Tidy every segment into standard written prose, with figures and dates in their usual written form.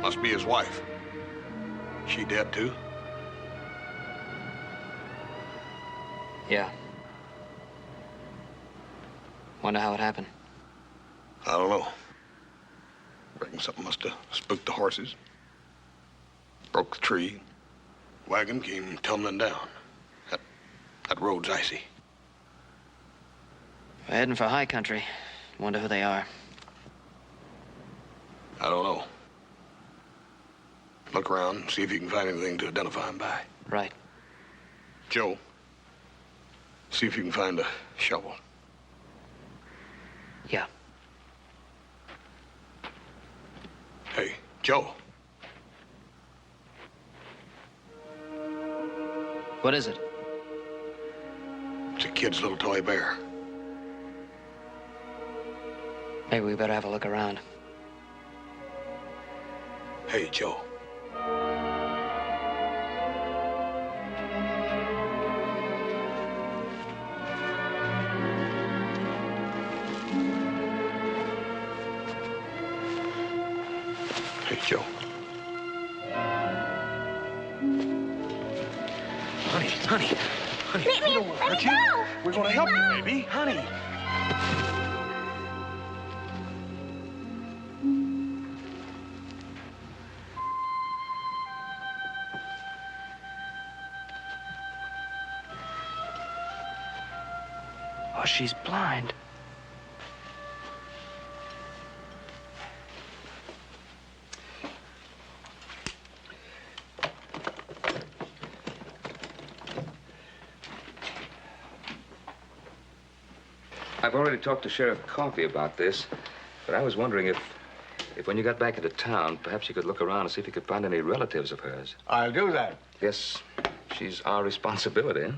Must be his wife. She dead, too? Yeah. Wonder how it happened. I don't know. Reckon something must have spooked the horses. Broke the tree. Wagon came tumbling down. That road's icy. We're heading for high country. Wonder who they are. I don't know. Look around and see if you can find anything to identify him by. Right. Joe, see if you can find a shovel. Yeah. Hey, Joe. What is it? It's a kid's little toy bear. Maybe we better have a look around. Hey, Joe. Hey, Joe. Honey. We don't want to hurt you. We're going to help you, baby. Honey. Oh, she's blind. I've already talked to Sheriff Coffey about this, but I was wondering if when you got back into town, perhaps you could look around and see if you could find any relatives of hers. I'll do that. Yes, she's our responsibility.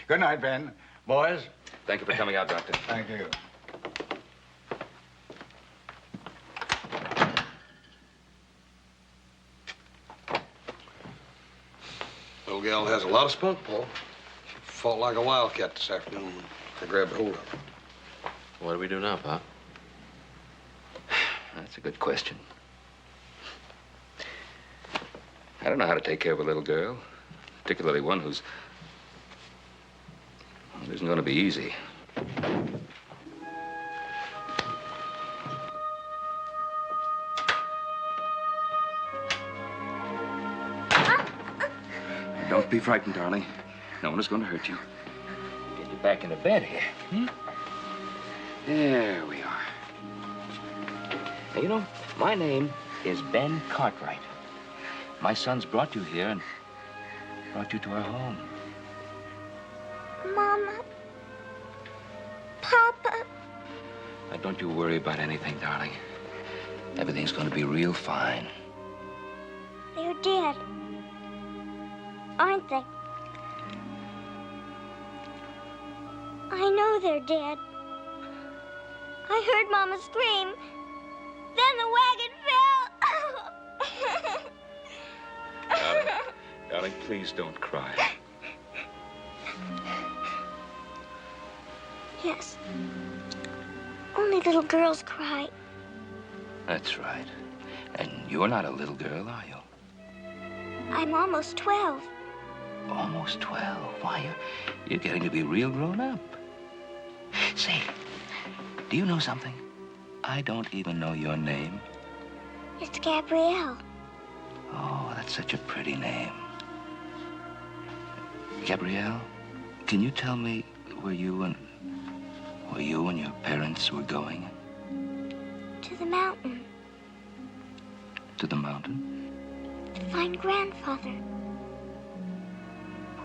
Good night, Ben. Boys. Thank you for coming out, Doctor. Thank you. Little gal has a lot of spunk, Paul. She fought like a wildcat this afternoon when I grabbed hold of her. What do we do now, Pop? That's a good question. I don't know how to take care of a little girl, particularly one who's... Well, it isn't going to be easy. Don't be frightened, darling. No one is going to hurt you. Get you back into bed here. There we are. Now, you know, my name is Ben Cartwright. My sons brought you here and brought you to our home. Mama. Papa. Now, don't you worry about anything, darling. Everything's going to be real fine. They're dead. Aren't they? I know they're dead. I heard Mama scream. Then the wagon fell. Darling, please don't cry. Yes. Only little girls cry. That's right. And you're not a little girl, are you? I'm almost 12. Almost 12. Why, you're getting to be real grown up. Say, do you know something? I don't even know your name. It's Gabrielle. Oh, that's such a pretty name. Gabrielle, can you tell me where you and your parents were going? To the mountain. To the mountain? To find Grandfather.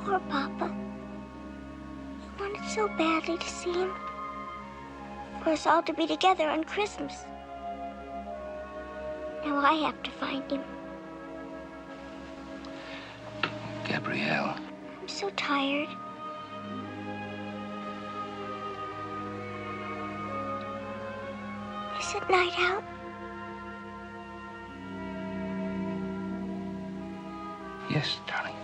Poor Papa. He wanted so badly to see him. For us all to be together on Christmas. Now I have to find him. Gabrielle. I'm so tired. Is it night out? Yes, darling.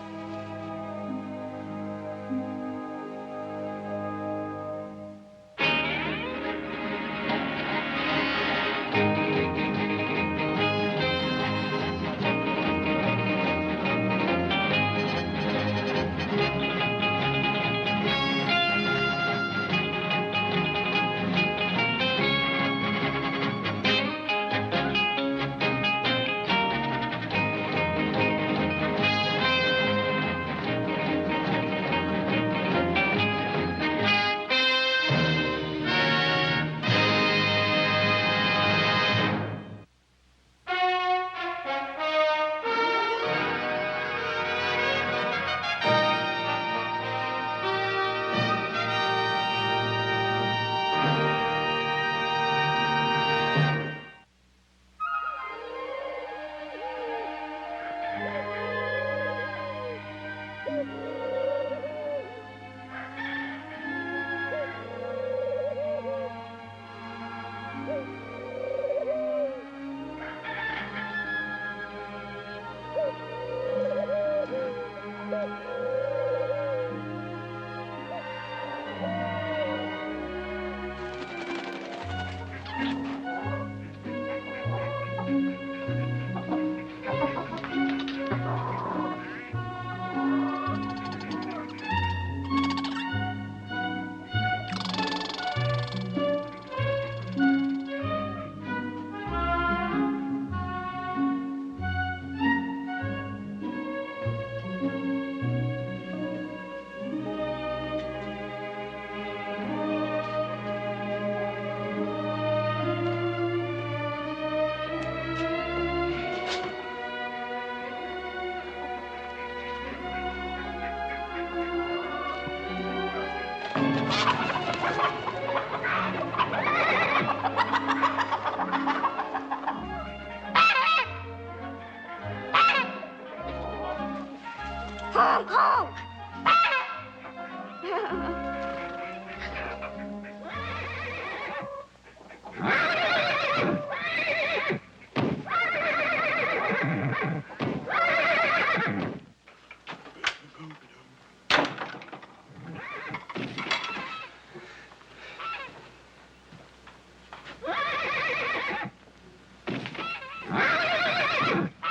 Home, home!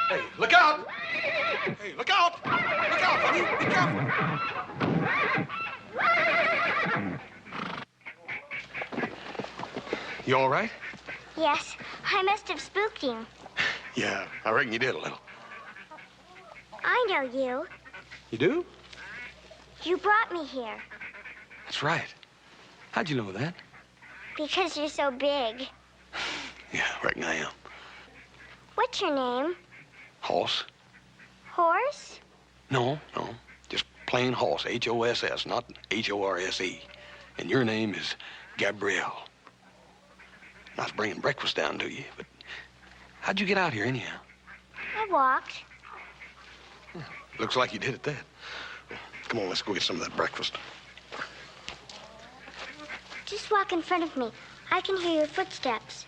Hey, look out! Hey, look out! Look out, honey! Be careful! You all right? Yes, I must have spooked him. Yeah, I reckon you did a little. I know you. You do? You brought me here That's right. How'd you know that? because you're so big. Yeah, I reckon I am. What's your name? Hoss? Horse? No. Just plain Hoss, H-O-S-S, not H-O-R-S-E. And your name is Gabrielle. I was bringing breakfast down to you, but how'd you get out here anyhow? I walked. Looks like you did at that. Come on, let's go get some of that breakfast. Just walk in front of me. I can hear your footsteps.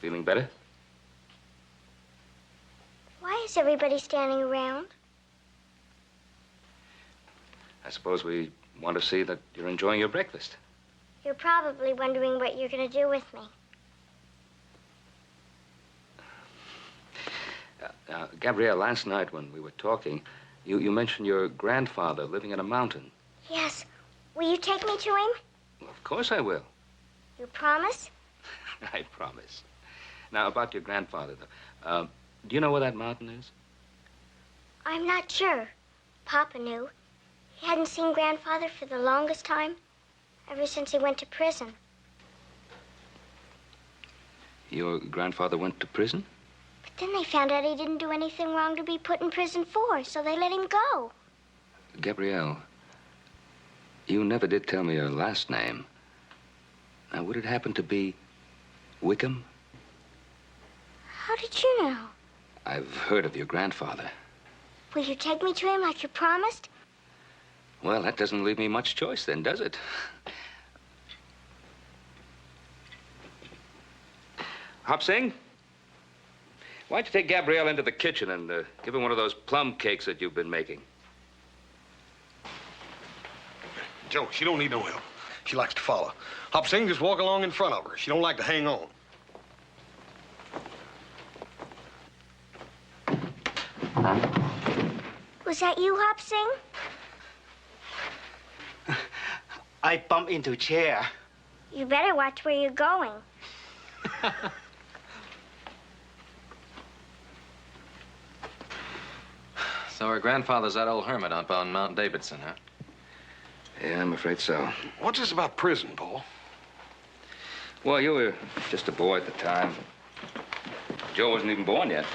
Feeling better? Why is everybody standing around? I suppose we want to see that you're enjoying your breakfast. You're probably wondering what you're going to do with me. Gabrielle, last night when we were talking, you mentioned your grandfather living in a mountain. Yes. Will you take me to him? Well, of course I will. You promise? I promise. Now, about your grandfather, though. Do you know where that mountain is? I'm not sure. Papa knew. He hadn't seen Grandfather for the longest time, ever since he went to prison. Your grandfather went to prison? But then they found out he didn't do anything wrong to be put in prison for, so they let him go. Gabrielle, you never did tell me your last name. Now, would it happen to be Wickham? How did you know? I've heard of your grandfather. Will you take me to him like you promised? Well, that doesn't leave me much choice then, does it? Hop Sing, why don't you take Gabrielle into the kitchen and give her one of those plum cakes that you've been making? Joe, she don't need no help. She likes to follow. Hop Sing, just walk along in front of her. She don't like to hang on. Was that you, Hop Sing? I bumped into a chair. You better watch where you're going. So her grandfather's that old hermit up on Mount Davidson, huh? Yeah, I'm afraid so. What's this about prison, Paul? Well, you were just a boy at the time. Joe wasn't even born yet.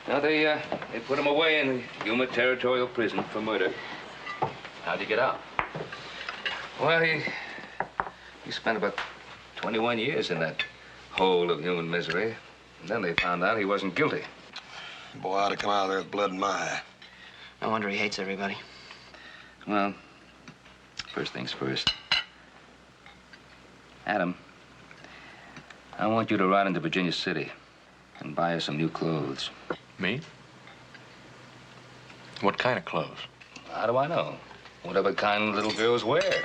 Now, they put him away in the Yuma Territorial Prison for murder. How'd he get out? Well, he spent about 21 years in that hole of human misery. And then they found out he wasn't guilty. Boy, I'd have come out of there with blood in my eye. No wonder he hates everybody. Well, first things first. Adam, I want you to ride into Virginia City and buy us some new clothes. Me? What kind of clothes? How do I know? Whatever kind little girls wear.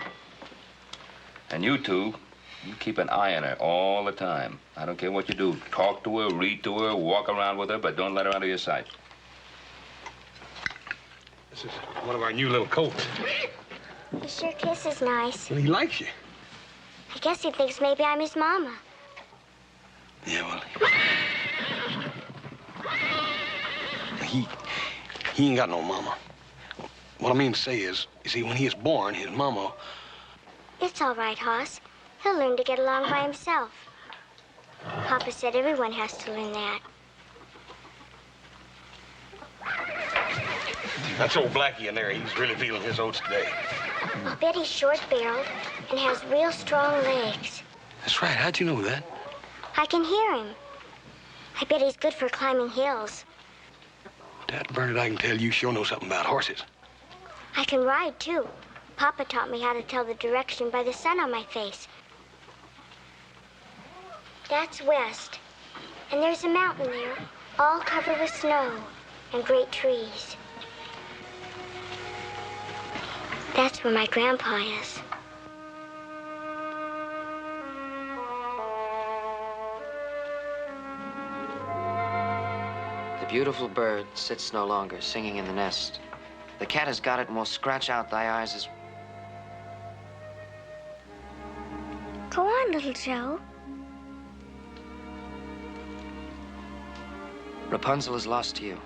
And you two, you keep an eye on her all the time. I don't care what you do. Talk to her, read to her, walk around with her, but don't let her out of your sight. This is one of our new little coats. He sure kisses nice. Well, he likes you. I guess he thinks maybe I'm his mama. Yeah, well, he ain't got no mama. What I mean to say is, you see, when he is born, his mama... It's all right, Hoss. He'll learn to get along by himself. Papa said everyone has to learn that. That's old Blackie in there. He's really feeling his oats today. I bet he's short-barreled and has real strong legs. That's right. How'd you know that? I can hear him. I bet he's good for climbing hills. Dad Bernard, I can tell you sure know something about horses. I can ride, too. Papa taught me how to tell the direction by the sun on my face. That's west. And there's a mountain there, all covered with snow and great trees. That's where my grandpa is. The beautiful bird sits no longer, singing in the nest. The cat has got it and will scratch out thy eyes as... Go on, little Joe. Rapunzel is lost to you.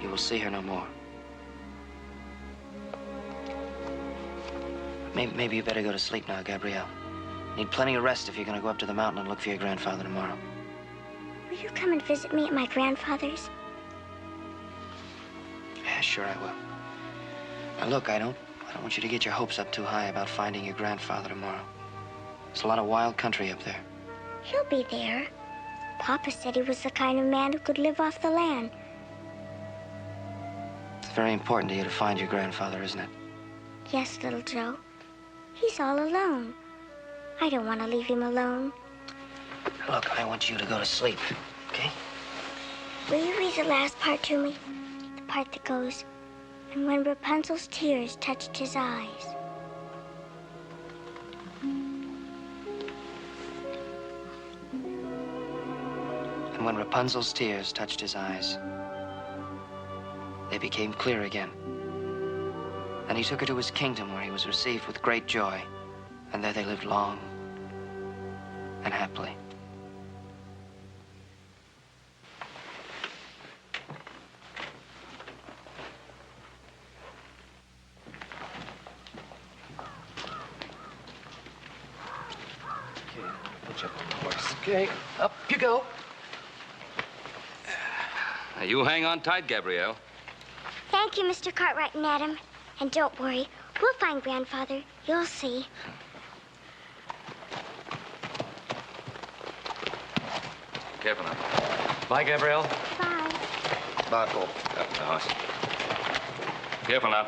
You will see her no more. Maybe you better go to sleep now, Gabrielle. Need plenty of rest if you're gonna go up to the mountain and look for your grandfather tomorrow. Will you come and visit me at my grandfather's? Yeah, sure I will. Now look, I don't want you to get your hopes up too high about finding your grandfather tomorrow. There's a lot of wild country up there. He'll be there. Papa said he was the kind of man who could live off the land. It's very important to you to find your grandfather, isn't it? Yes, little Joe. He's all alone. I don't want to leave him alone. Look, I want you to go to sleep, okay? Will you read the last part to me? The part that goes, and when Rapunzel's tears touched his eyes. And when Rapunzel's tears touched his eyes, they became clear again. And he took her to his kingdom where he was received with great joy. And there they lived long and happily. Okay, put you up on the horse. Okay, up you go. Now, you hang on tight, Gabrielle. Thank you, Mr. Cartwright and Adam. And don't worry, we'll find Grandfather. You'll see. Careful now. Bye, Gabrielle. Bye. Bye, Paul. Up the horse. Careful now.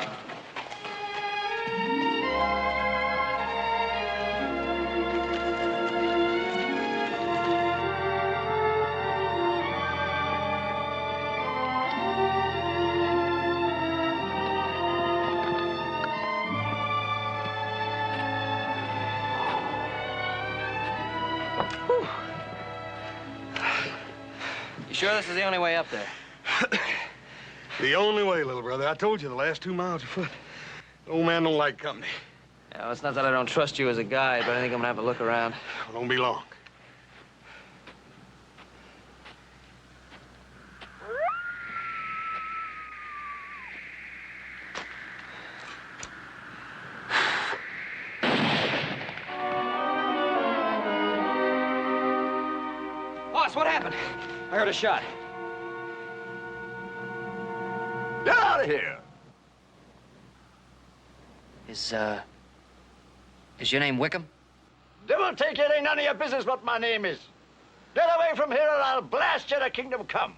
You sure this is the only way up there? The only way, little brother. I told you the last 2 miles afoot. The old man don't like company. Yeah, well, it's not that I don't trust you as a guide, but I think I'm gonna have a look around. Well, don't be long. Boss, what happened? I heard a shot. Get out of here! Is your name Wickham? Devil take it, ain't none of your business what my name is. Get away from here or I'll blast you to kingdom come.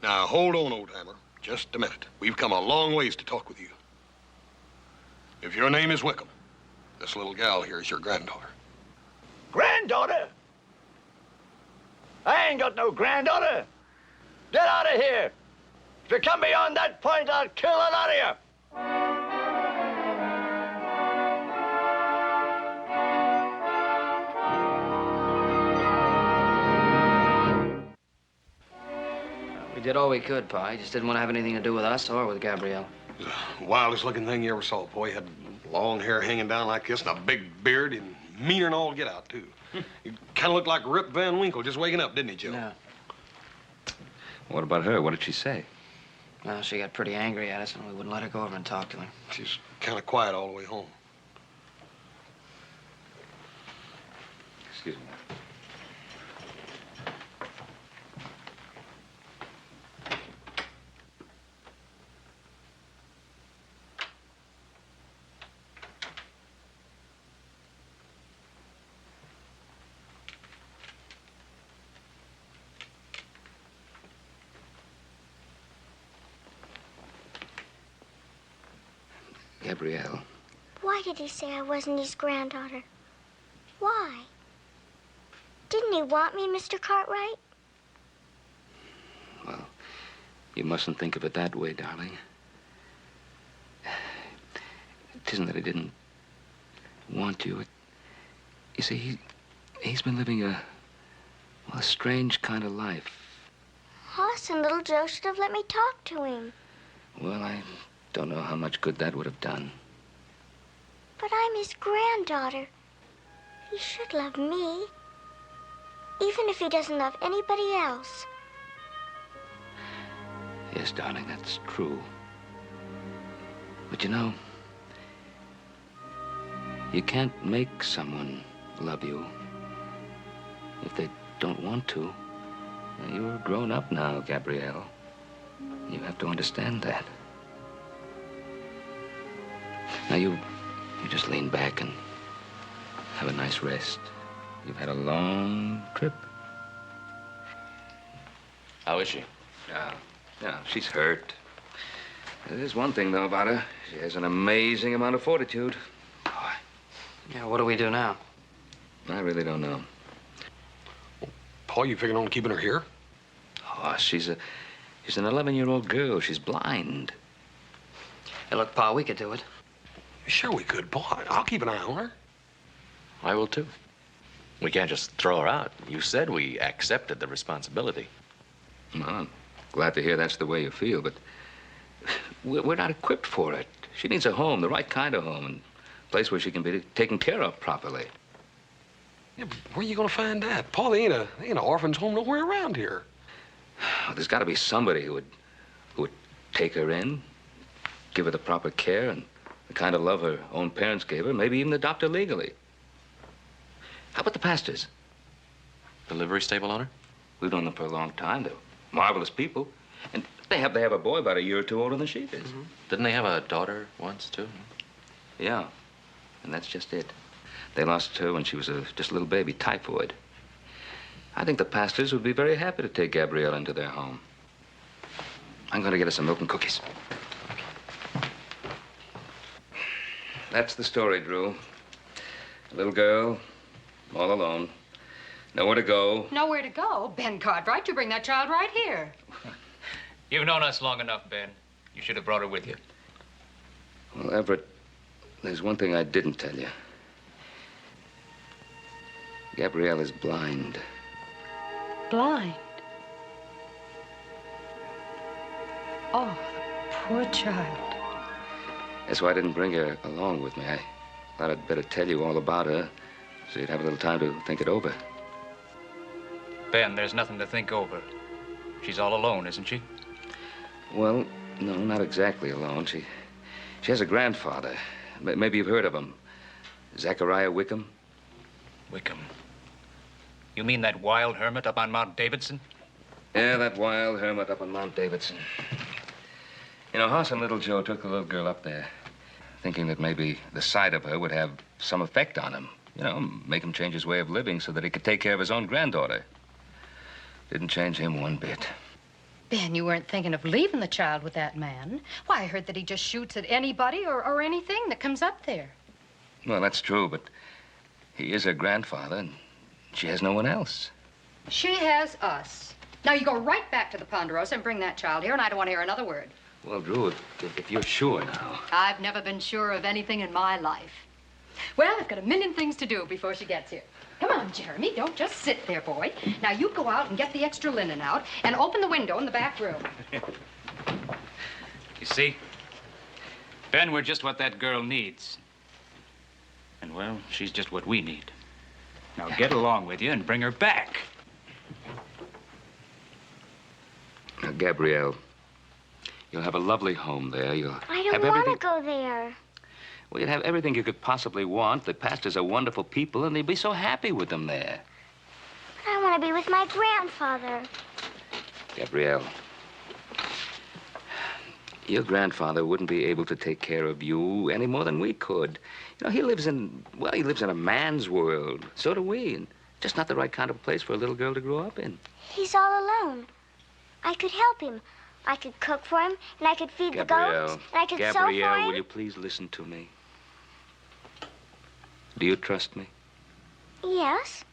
Now, hold on, old-timer. Just a minute. We've come a long ways to talk with you. If your name is Wickham, this little gal here is your granddaughter. Granddaughter? I ain't got no granddaughter. Get out of here. If you come beyond that point, I'll kill a lot of you. We did all we could, Pa. He just didn't want to have anything to do with us or with Gabrielle. He was the wildest looking thing you ever saw, boy. He had long hair hanging down like this and a big beard and meaner than all get out, too. He kind of looked like Rip Van Winkle just waking up, didn't he, Joe? No. What about her? What did she say? Well, she got pretty angry at us, and we wouldn't let her go over and talk to him. She's kind of quiet all the way home. Excuse me. Gabrielle. Why did he say I wasn't his granddaughter? Why? Didn't he want me, Mr. Cartwright? Well, you mustn't think of it that way, darling. It isn't that he didn't want you. You see, he's been living a strange kind of life. Hoss and little Joe should have let me talk to him. Well, I don't know how much good that would have done. But I'm his granddaughter. He should love me. Even if he doesn't love anybody else. Yes, darling, that's true. But you know, you can't make someone love you if they don't want to. Now, you're grown up now, Gabrielle. You have to understand that. Now, you just lean back and have a nice rest. You've had a long trip. How is she? Yeah, she's hurt. There's one thing, though, about her. She has an amazing amount of fortitude. Yeah, what do we do now? I really don't know. Paul, you figuring on keeping her here? Oh, she's an 11-year-old girl. She's blind. Hey, look, Pa, we could do it. Sure we could, Paul. I'll keep an eye on her. I will, too. We can't just throw her out. You said we accepted the responsibility. Well, I'm glad to hear that's the way you feel, but we're not equipped for it. She needs a home, the right kind of home, and a place where she can be taken care of properly. Yeah, but where are you gonna find that? Paul, there ain't an orphan's home nowhere around here. Well, there's got to be somebody who would take her in, give her the proper care and the kind of love her own parents gave her, maybe even adopt her legally. How about the Pastors? The livery stable owner? We've known them for a long time. They're marvelous people. And they have a boy about a year or two older than she is. Mm-hmm. Didn't they have a daughter once, too? Yeah, and that's just it. They lost her when she was just a little baby, typhoid. I think the Pastors would be very happy to take Gabrielle into their home. I'm going to get her some milk and cookies. That's the story, Drew. A little girl, all alone. Nowhere to go. Nowhere to go? Ben Cartwright, you bring that child right here. You've known us long enough, Ben. You should have brought her with you. Well, Everett, there's one thing I didn't tell you. Gabrielle is blind. Blind? Oh, the poor child. That's why I didn't bring her along with me. I thought I'd better tell you all about her so you'd have a little time to think it over. Ben, there's nothing to think over. She's all alone, isn't she? Well, no, not exactly alone. She has a grandfather. Maybe you've heard of him. Zachariah Wickham. Wickham. You mean that wild hermit up on Mount Davidson? Yeah, that wild hermit up on Mount Davidson. You know, Hoss and little Joe took the little girl up there, thinking that maybe the sight of her would have some effect on him. You know, make him change his way of living so that he could take care of his own granddaughter. Didn't change him one bit. Ben, you weren't thinking of leaving the child with that man. Why, I heard that he just shoots at anybody or anything that comes up there. Well, that's true, but he is her grandfather, and she has no one else. She has us. Now, you go right back to the Ponderosa and bring that child here, and I don't want to hear another word. Well, Drew, if you're sure now. I've never been sure of anything in my life. Well, I've got a million things to do before she gets here. Come on, Jeremy. Don't just sit there, boy. Now, you go out and get the extra linen out and open the window in the back room. You see? Ben, we're just what that girl needs. And, well, she's just what we need. Now, get along with you and bring her back. Now, Gabrielle, You'll have a lovely home there. You'll I have don't want everything. to go there. Well, you'd have everything you could possibly want. The pastors are wonderful people, and they'd be so happy with them there. But I want to be with my grandfather. Gabrielle, your grandfather wouldn't be able to take care of you any more than we could. You know, he lives in a man's world. So do we. And just not the right kind of place for a little girl to grow up in. He's all alone. I could help him. I could cook for him, and I could feed the goats, and I could sew for Gabrielle, him. will you please listen to me? Do you trust me? Yes.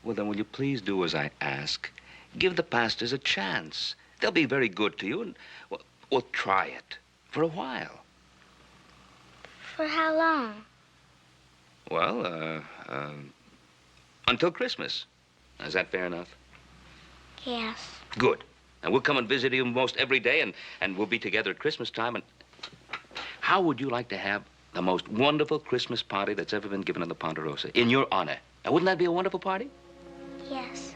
Well, then will you please do as I ask? Give the pastors a chance. They'll be very good to you, and, well, try it for a while. For how long? Well, until Christmas. Is that fair enough? Yes. Good. And we'll come and visit you most every day, and we'll be together at Christmas time. And how would you like to have the most wonderful Christmas party that's ever been given in the Ponderosa, in your honor? Now, wouldn't that be a wonderful party? Yes.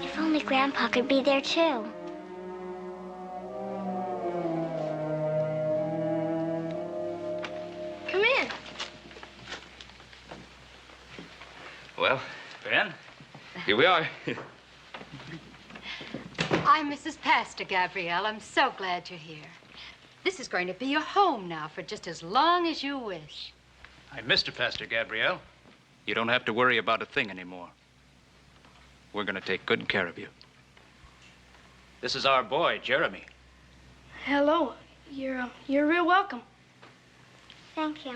If only Grandpa could be there, too. Come in. Well, Ben, here we are. I'm Mrs. Pastor, Gabrielle. I'm so glad you're here. This is going to be your home now for just as long as you wish. I'm Mr. Pastor, Gabrielle. You don't have to worry about a thing anymore. We're going to take good care of you. This is our boy, Jeremy. Hello. You're real welcome. Thank you.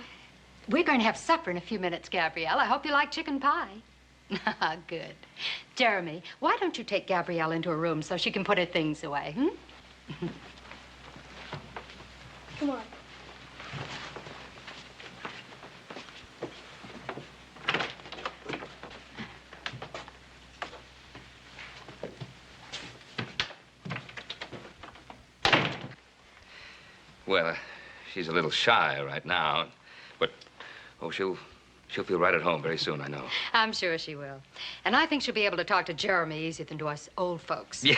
We're going to have supper in a few minutes, Gabrielle. I hope you like chicken pie. Good. Jeremy, why don't you take Gabrielle into her room so she can put her things away, Come on. Well, she's a little shy right now, but, oh, she'll feel right at home very soon, I know. I'm sure she will. And I think she'll be able to talk to Jeremy easier than to us old folks. Yeah.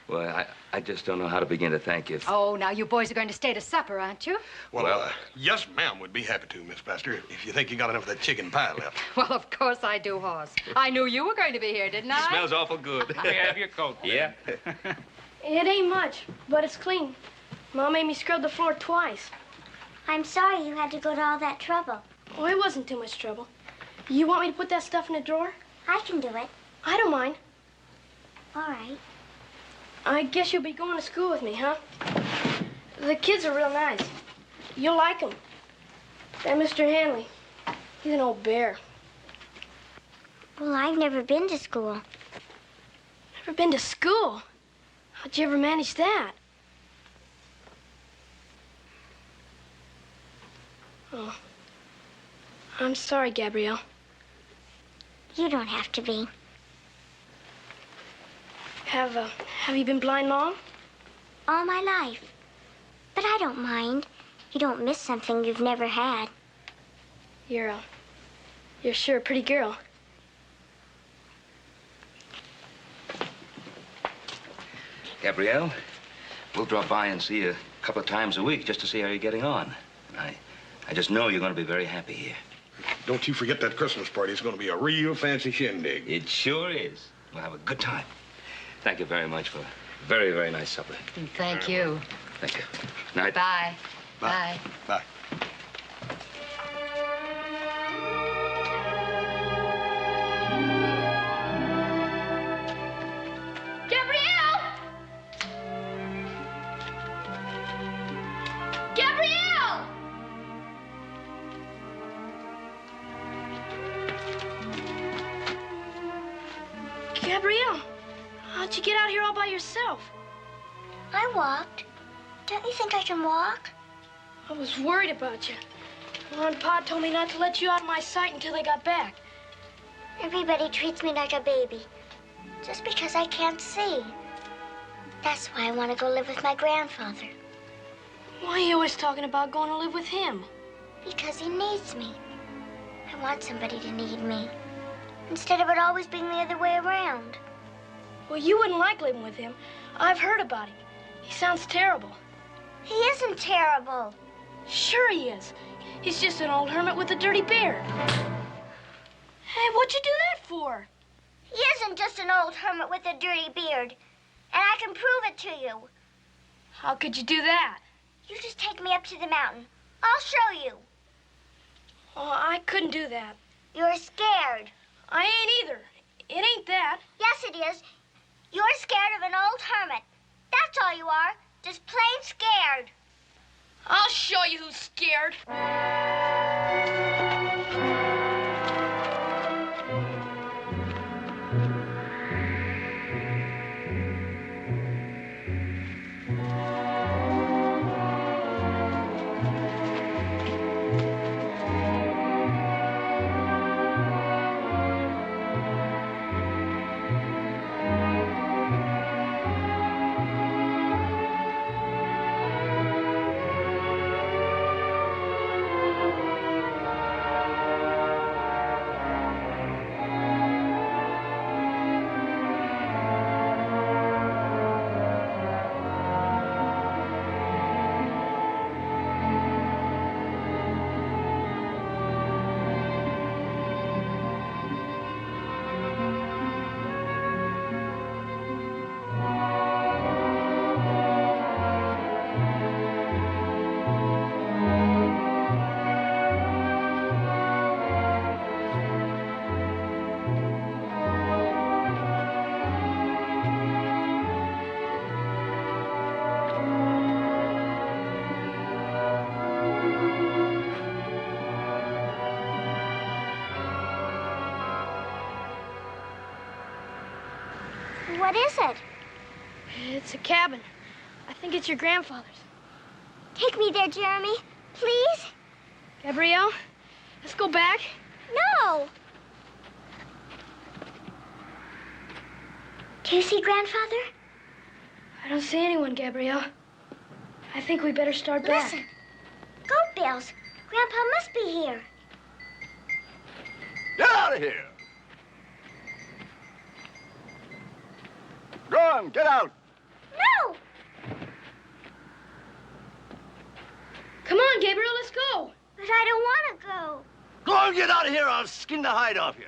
Well, I just don't know how to begin to thank you. Oh, now you boys are going to stay to supper, aren't you? Well, yes, ma'am, we'd be happy to, Miss Pastor, if you think you got enough of that chicken pie left. Well, of course I do, Hoss. I knew you were going to be here, didn't I? Smells awful good. Let me have your coat. Yeah? It ain't much, but it's clean. Mom made me scrub the floor twice. I'm sorry you had to go to all that trouble. Oh, it wasn't too much trouble. You want me to put that stuff in a drawer? I can do it. I don't mind. All right. I guess you'll be going to school with me, huh? The kids are real nice. You'll like them. That Mr. Hanley, he's an old bear. Well, I've never been to school. Never been to school? How'd you ever manage that? Oh. I'm sorry, Gabrielle. You don't have to be. Have you been blind long? All my life. But I don't mind. You don't miss something you've never had. You're sure a pretty girl. Gabrielle, we'll drop by and see you a couple of times a week just to see how you're getting on. I just know you're going to be very happy here. Don't you forget that Christmas party. It's going to be a real fancy shindig. It sure is. We'll have a good time. Thank you very much for a very, very nice supper. Thank you. Thank you. Night. Bye. Bye. Bye. Gabrielle! Gabrielle! Gabrielle, how'd you get out here all by yourself? I walked. Don't you think I can walk? I was worried about you. Mom and Pa told me not to let you out of my sight until they got back. Everybody treats me like a baby. Just because I can't see. That's why I want to go live with my grandfather. Why are you always talking about going to live with him? Because he needs me. I want somebody to need me. Instead of it always being the other way around. Well, you wouldn't like living with him. I've heard about him. He sounds terrible. He isn't terrible. Sure he is. He's just an old hermit with a dirty beard. Hey, what'd you do that for? He isn't just an old hermit with a dirty beard. And I can prove it to you. How could you do that? You just take me up to the mountain. I'll show you. Oh, I couldn't do that. You're scared. I ain't either. It ain't that. Yes, it is. You're scared of an old hermit. That's all you are. Just plain scared. I'll show you who's scared. What is it? It's a cabin. I think it's your grandfather's. Take me there, Jeremy. Please? Gabrielle, let's go back. No. Do you see Grandfather? I don't see anyone, Gabrielle. I think we better start back. Listen. Goat bells. Grandpa must be here. Get out of here. Go on, get out. No. Come on, Gabriel, let's go. But I don't want to go. Go on, get out of here. I'll skin the hide off you.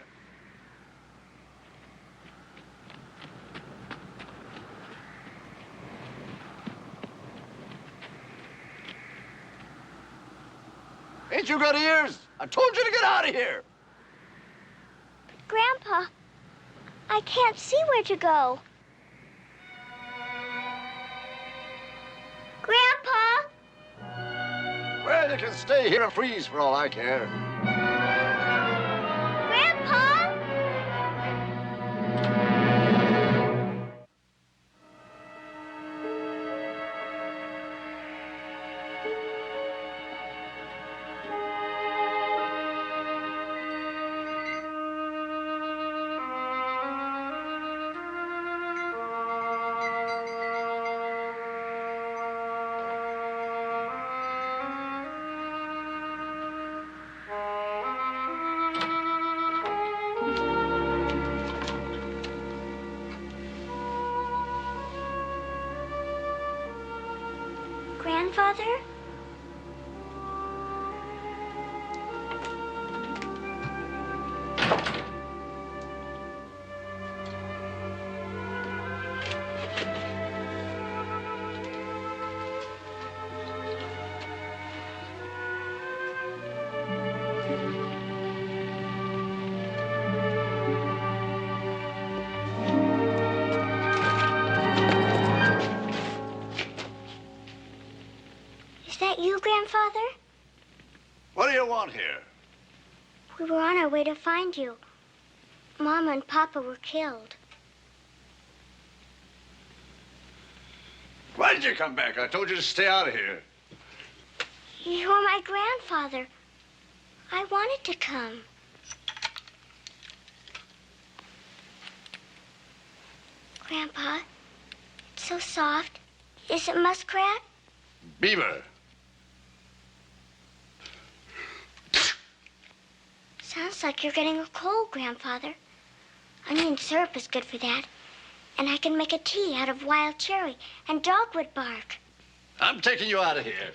Ain't you got ears? I told you to get out of here. Grandpa, I can't see where to go. Grandpa! Well, you can stay here and freeze for all I care. Grandpa! Grandfather? Is that you, Grandfather? What do you want here? We were on our way to find you. Mama and Papa were killed. Why did you come back? I told you to stay out of here. You're my grandfather. I wanted to come. Grandpa, it's so soft. Is it muskrat? Beaver. Sounds like you're getting a cold, Grandfather. Onion syrup is good for that. And I can make a tea out of wild cherry and dogwood bark. I'm taking you out of here.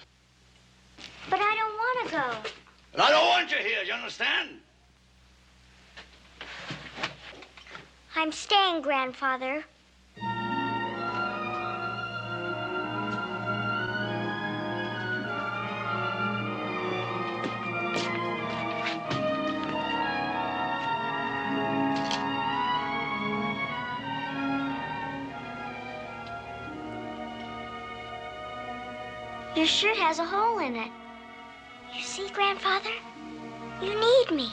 But I don't want to go. And I don't want you here, you understand? I'm staying, Grandfather. Your shirt has a hole in it. You see, Grandfather? You need me.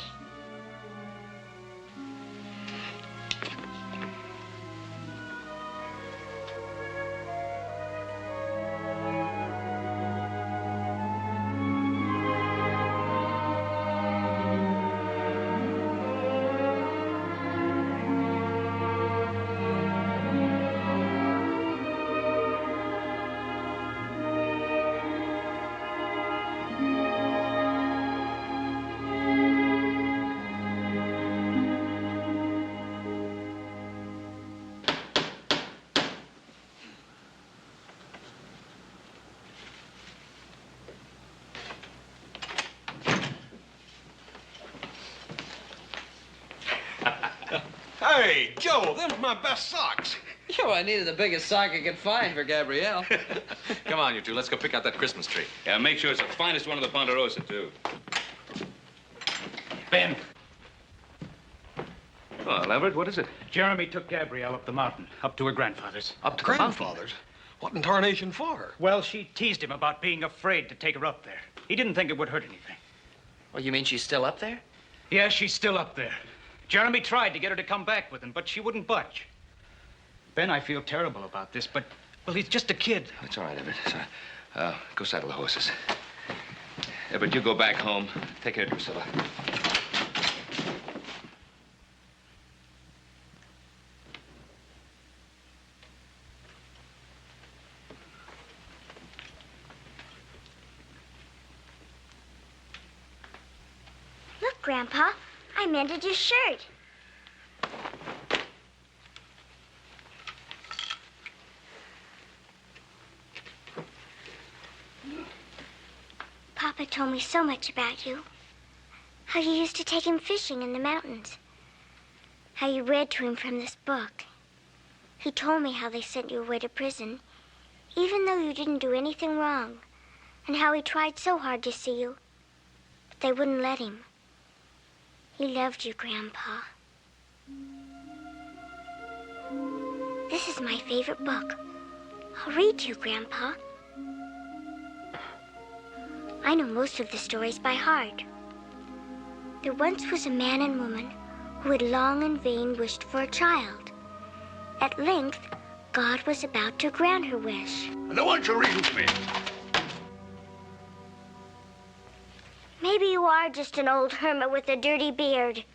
Hey, Joe, them's my best socks. Yo, I needed the biggest sock I could find for Gabrielle. Come on, you two. Let's go pick out that Christmas tree. Yeah, make sure it's the finest one of the Ponderosa, too. Ben, Well, Everett, what is it? Jeremy took Gabrielle up the mountain, up to her grandfather's. Up to Grandfather's? What in tarnation for? Well, she teased him about being afraid to take her up there. He didn't think it would hurt anything. Well, you mean she's still up there? Yeah, she's still up there. Jeremy tried to get her to come back with him, but she wouldn't budge. Ben, I feel terrible about this, but, well, he's just a kid. It's all right, Everett. It's all right. Go saddle the horses. Everett, you go back home. Take care of Drusilla. Look, Grandpa, I mended your shirt. Papa told me so much about you. How you used to take him fishing in the mountains. How you read to him from this book. He told me how they sent you away to prison, even though you didn't do anything wrong. And how he tried so hard to see you, but they wouldn't let him. He loved you, Grandpa. This is my favorite book. I'll read to you, Grandpa. I know most of the stories by heart. There once was a man and woman who had long in vain wished for a child. At length, God was about to grant her wish. And I want you to read it to me. Maybe you are just an old hermit with a dirty beard.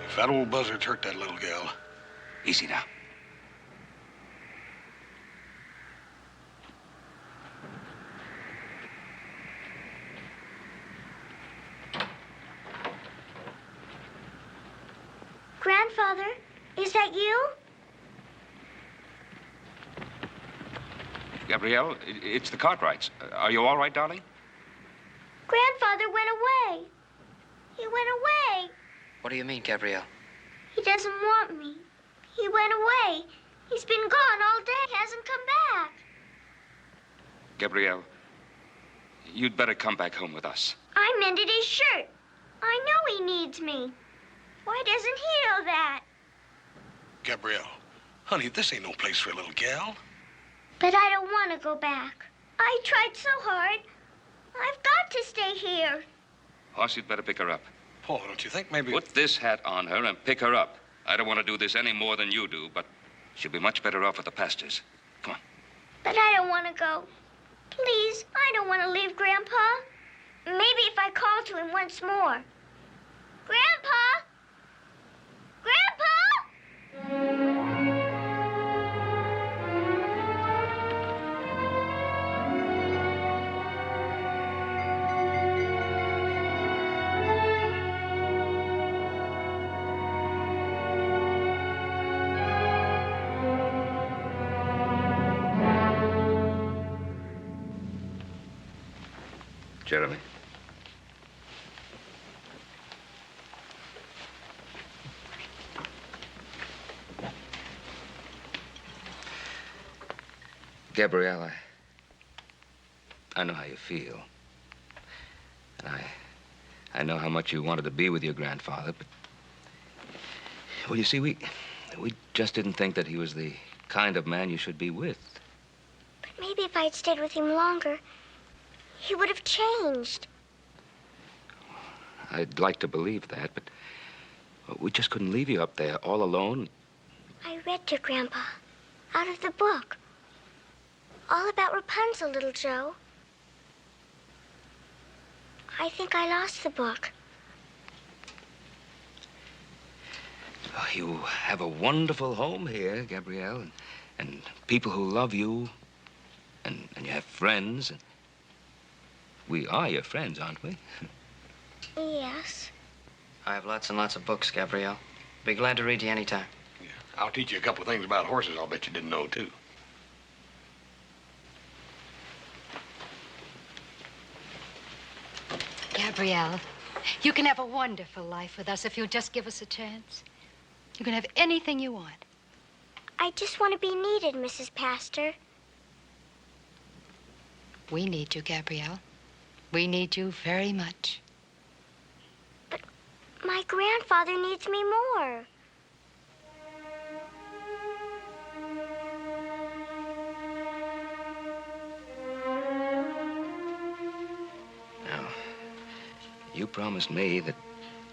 If that old buzzard's hurt that little gal. Easy now. Grandfather, is that you? Gabrielle, it's the Cartwrights. Are you all right, darling? Grandfather went away. He went away. What do you mean, Gabrielle? He doesn't want me. He went away. He's been gone all day. He hasn't come back. Gabrielle, you'd better come back home with us. I mended his shirt. I know he needs me. Why doesn't he know that? Gabrielle, honey, this ain't no place for a little gal. But I don't want to go back. I tried so hard. I've got to stay here. Hoss, you'd better pick her up. Paul, don't you think maybe... Put this hat on her and pick her up. I don't want to do this any more than you do, but she'll be much better off at the pastures. Come on. But I don't want to go. Please, I don't want to leave Grandpa. Maybe if I call to him once more. Grandpa! Grandpa! Jeremy. Gabrielle, I know how you feel. And I know how much you wanted to be with your grandfather, but... Well, you see, we just didn't think that he was the kind of man you should be with. But maybe if I'd stayed with him longer, he would have changed. I'd like to believe that, but we just couldn't leave you up there all alone. I read to Grandpa out of the book. All about Rapunzel, little Joe. I think I lost the book. Oh, you have a wonderful home here, Gabrielle, and people who love you, and you have friends. And we are your friends, aren't we? Yes. I have lots and lots of books, Gabrielle. Be glad to read you anytime. Yeah. I'll teach you a couple of things about horses I'll bet you didn't know, too. Gabrielle, you can have a wonderful life with us if you'll just give us a chance. You can have anything you want. I just want to be needed, Mrs. Pastor. We need you, Gabrielle. We need you very much. But my grandfather needs me more. Now, you promised me that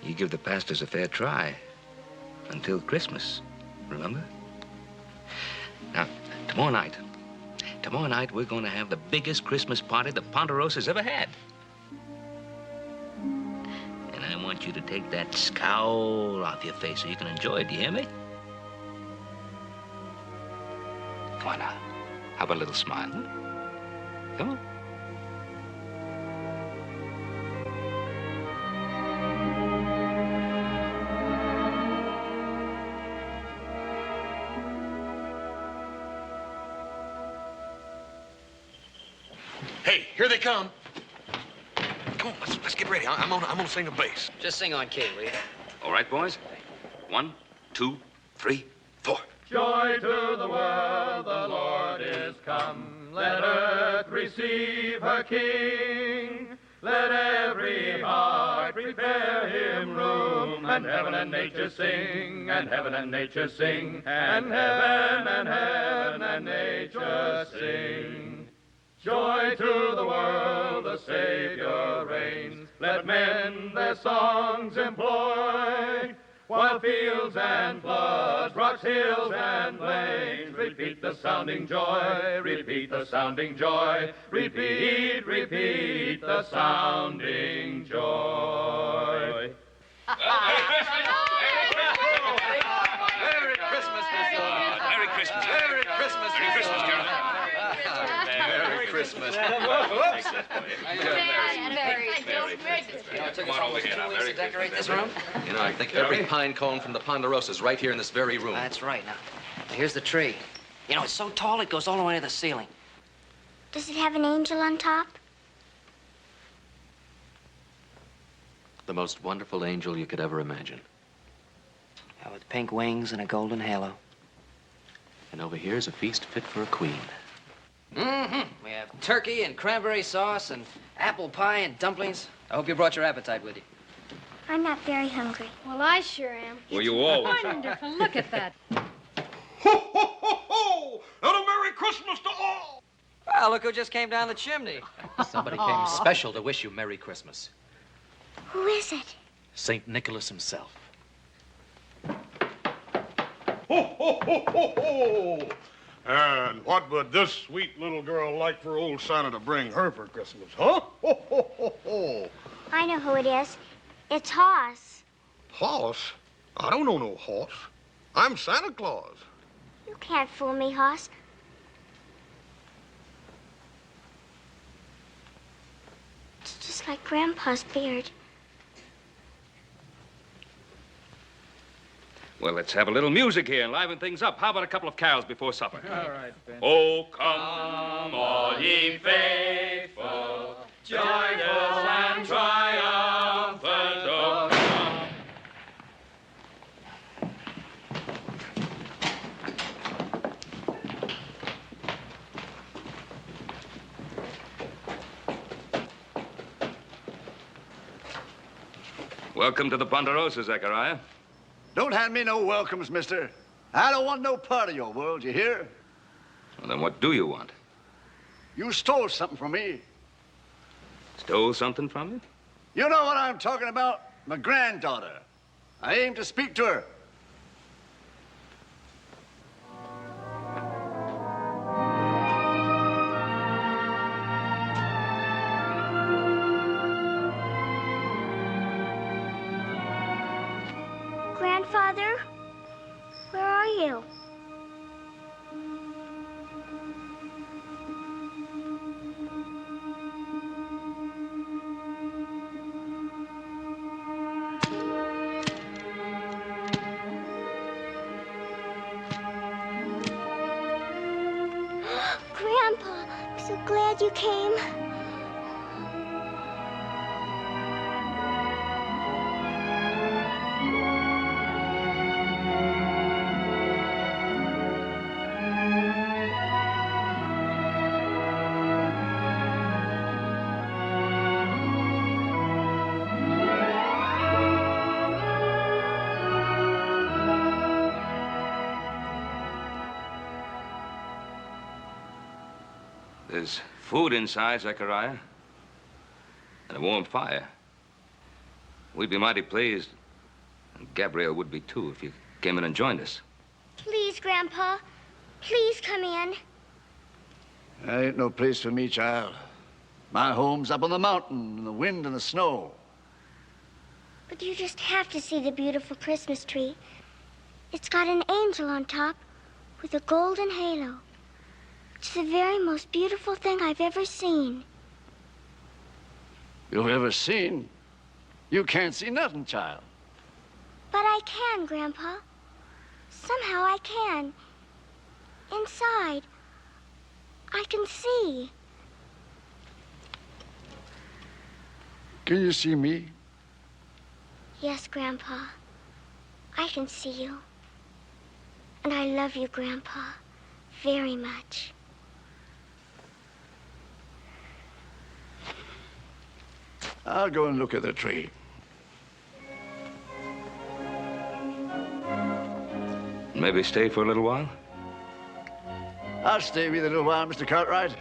you'd give the pastors a fair try until Christmas, remember? Now, tomorrow night we're going to have the biggest Christmas party the Ponderosa's ever had. And I want you to take that scowl off your face so you can enjoy it, do you hear me? Come on now. How about a little smile, huh? Come on. Hey, here they come. Come on, let's get ready. I'm gonna sing a bass. Just sing on key, will you? All right, boys. 1, 2, 3, 4. Joy to the world, the Lord is come. Let earth receive her King. Let every heart prepare him room. And heaven and nature sing, and heaven and nature sing, and heaven and nature sing. Joy to the world, the Savior reigns. Let men their songs employ, while fields and floods, rocks, hills, and plains repeat the sounding joy, repeat the sounding joy, repeat, repeat the sounding joy. Merry Christmas, Mr. Merry Christmas. Merry Christmas, Merry Christmas, Carol. Merry Christmas. Merry Christmas. on over here now. Merry to decorate Christmas, this room? You know, I think every pine cone from the Ponderosa is right here in this very room. That's right. Now, here's the tree. You know, it's so tall it goes all the way to the ceiling. Does it have an angel on top? The most wonderful angel you could ever imagine. Yeah, with pink wings and a golden halo. And over here is a feast fit for a queen. Mm-hmm. We have turkey and cranberry sauce and apple pie and dumplings. I hope you brought your appetite with you. I'm not very hungry. Well, I sure am. Well, you always are. Wonderful. Look at that. Ho, ho, ho, ho! And a Merry Christmas to all! Well, look who just came down the chimney. Somebody came special to wish you Merry Christmas. Who is it? St. Nicholas himself. Ho, ho, ho, ho, ho! And what would this sweet little girl like for old Santa to bring her for Christmas, huh? Ho, ho, ho, ho! I know who it is. It's Hoss. Hoss? I don't know no horse. I'm Santa Claus. You can't fool me, Hoss. It's just like Grandpa's beard. Well, let's have a little music here and liven things up. How about a couple of carols before supper? All right, Ben. Oh, come, all ye faithful, joyful and triumphant. Oh, come. Welcome to the Ponderosa, Zechariah. Don't hand me no welcomes, mister. I don't want no part of your world, you hear? Well, then what do you want? You stole something from me. Stole something from you? You know what I'm talking about? My granddaughter. I aim to speak to her. Grandfather, where are you? Grandpa, I'm so glad you came. There's food inside, Zechariah, and a warm fire. We'd be mighty pleased, and Gabrielle would be too, if you came in and joined us. Please, Grandpa. Please come in. There ain't no place for me, child. My home's up on the mountain in the wind and the snow. But you just have to see the beautiful Christmas tree. It's got an angel on top with a golden halo. It's the very most beautiful thing I've ever seen. You've ever seen? You can't see nothing, child. But I can, Grandpa. Somehow I can. Inside, I can see. Can you see me? Yes, Grandpa. I can see you. And I love you, Grandpa, very much. I'll go and look at the tree. Maybe stay for a little while? I'll stay with you a little while, Mr. Cartwright.